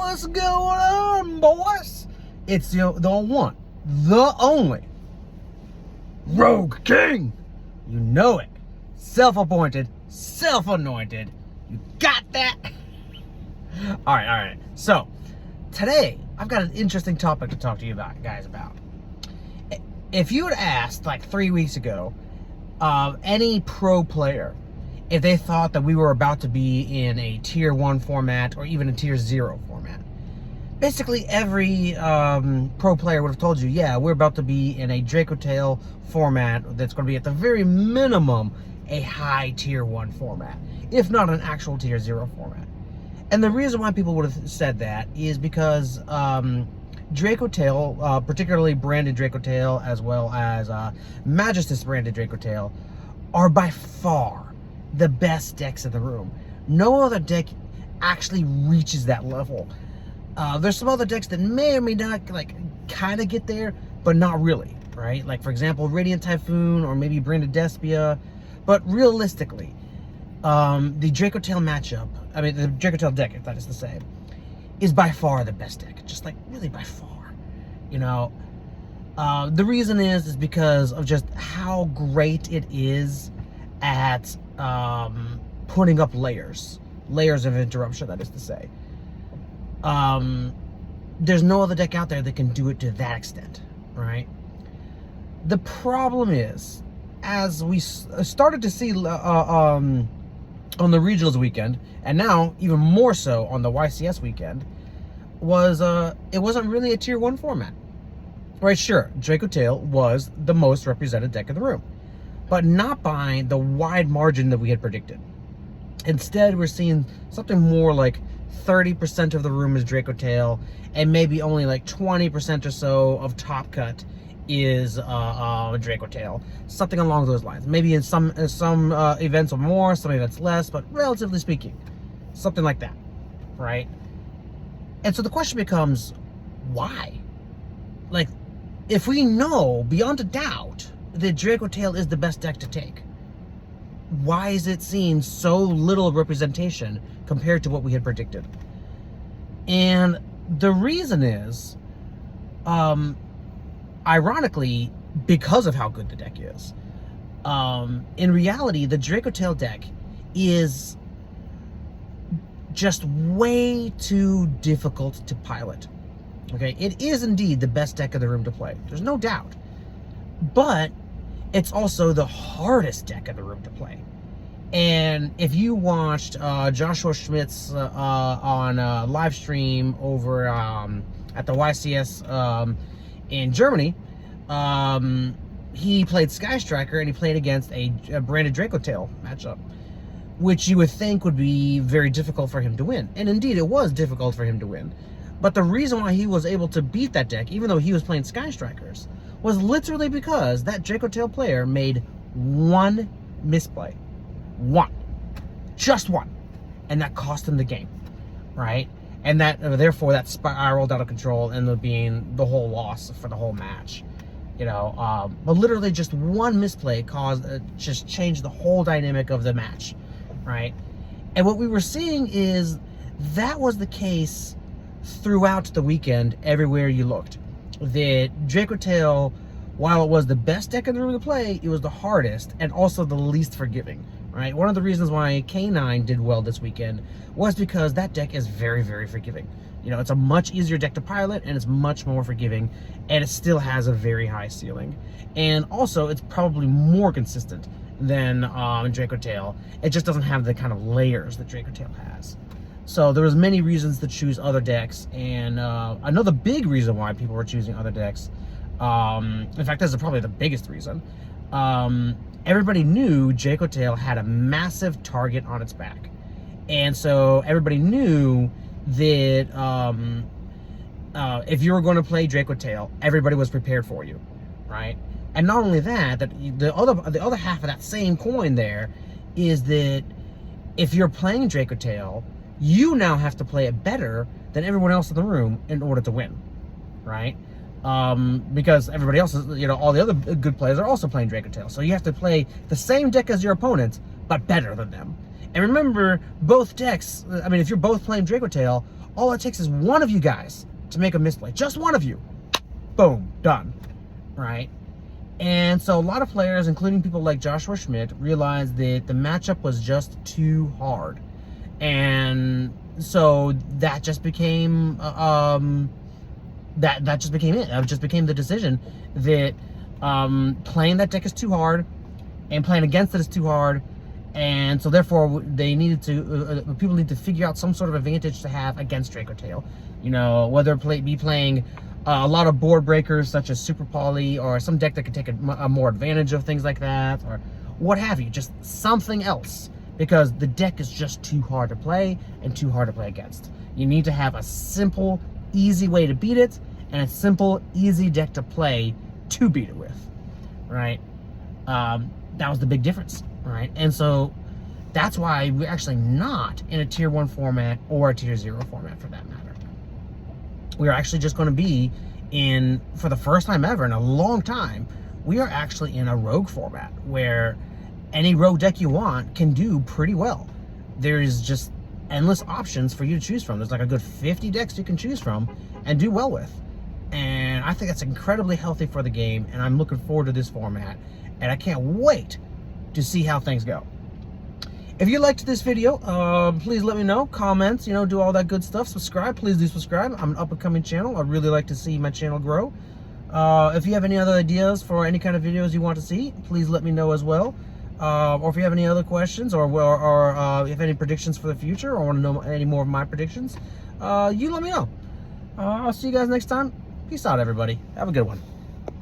What's going on, boys? It's the one, the only Rogue King. You know it. Self-appointed, self-anointed. You got that? All right. So, today, I've got an interesting topic to talk to you guys about. If you had asked, like 3 weeks ago, any pro player, if they thought that we were about to be in a tier 1 format or even a tier 0 format, basically every pro player would have told you, yeah, we're about to be in a Dracotail format that's going to be at the very minimum a high tier 1 format, if not an actual tier 0 format. And the reason why people would have said that is because Dracotail, particularly branded Dracotail, as well as Magistus branded Dracotail, are by far the best decks in the room. No other deck actually reaches that level. There's some other decks that may or may not kind of get there, but not really, right? Like, for example, Radiant Typhoon or maybe Branded Despia. But realistically, the Dracotail matchup, the Dracotail deck, if that is to say, is by far the best deck. Just like really by far, you know. The reason is because of just how great it is at putting up layers of interruption, that is to say. There's no other deck out there that can do it to that extent, right? The problem is, as we started to see on the regionals weekend, and now even more so on the YCS weekend, was it wasn't really a tier 1 format. Right, sure, Dracotail was the most represented deck in the room, but not by the wide margin that we had predicted. Instead, we're seeing something more like 30% of the room is Dracotail, and maybe only like 20% or so of top cut is Dracotail. Something along those lines. Maybe in some events more, some events less, but relatively speaking, something like that, right? And so the question becomes, why? Like, if we know beyond a doubt that Dracotail is the best deck to take, why is it seeing so little representation compared to what we had predicted? And the reason is, ironically, because of how good the deck is. In reality, the Dracotail deck is just way too difficult to pilot. Okay, it is indeed the best deck in the room to play. There's no doubt. But it's also the hardest deck in the room to play. And if you watched Joshua Schmidt's on live stream over at the YCS in Germany, he played Sky Striker and he played against a branded Dracotail matchup, which you would think would be very difficult for him to win. And indeed, it was difficult for him to win. But the reason why he was able to beat that deck, even though he was playing Sky Strikers, was literally because that Dracotail player made one misplay. One. Just one. And that cost him the game, right? And that, therefore, that spiraled out of control and ended up being the whole loss for the whole match. You know, but literally just one misplay just changed the whole dynamic of the match, right? And what we were seeing is that was the case throughout the weekend, everywhere you looked. That Dracotail, while it was the best deck in the room to play, it was the hardest and also the least forgiving, right? One of the reasons why K9 did well this weekend was because that deck is very, very forgiving. You know, it's a much easier deck to pilot, and it's much more forgiving, and it still has a very high ceiling. And also, it's probably more consistent than Dracotail. It just doesn't have the kind of layers that Dracotail has. So there was many reasons to choose other decks, and another big reason why people were choosing other decks, in fact, this is probably the biggest reason, everybody knew Dracotail had a massive target on its back. And so everybody knew that if you were going to play Dracotail, everybody was prepared for you, right? And not only that, the other half of that same coin there is that if you're playing Dracotail, you now have to play it better than everyone else in the room in order to win, right? Because everybody else is, you know, all the other good players are also playing Dracotail. So you have to play the same deck as your opponents, but better than them. And remember, both decks, if you're both playing Dracotail, All it takes is one of you guys to make a misplay. Just one of you. Boom, done. Right? And so a lot of players, including people like Joshua Schmidt, realized that the matchup was just too hard. And so that just became that just became it. That just became the decision that playing that deck is too hard, and playing against it is too hard. And so therefore they needed to people need to figure out some sort of advantage to have against Dracotail. You know, whether be playing a lot of board breakers such as Super Poly, or some deck that can take a more advantage of things like that, or what have you, just something else, because the deck is just too hard to play and too hard to play against. You need to have a simple, easy way to beat it, and a simple, easy deck to play to beat it with, right? That was the big difference, right? And so that's why we're actually not in a Tier 1 format or a Tier 0 format for that matter. We're actually just going to be in, for the first time ever in a long time, we are actually in a rogue format where any rogue deck you want can do pretty well. There's just endless options for you to choose from. There's like a good 50 decks you can choose from and do well with. And I think that's incredibly healthy for the game, and I'm looking forward to this format, and I can't wait to see how things go. If you liked this video, please let me know. Comments, you know, do all that good stuff. Subscribe, please do subscribe. I'm an up-and-coming channel. I'd really like to see my channel grow. If you have any other ideas for any kind of videos you want to see, please let me know as well. Or if you have any other questions, or if you have any predictions for the future, or want to know any more of my predictions, you let me know. I'll see you guys next time. Peace out, everybody. Have a good one.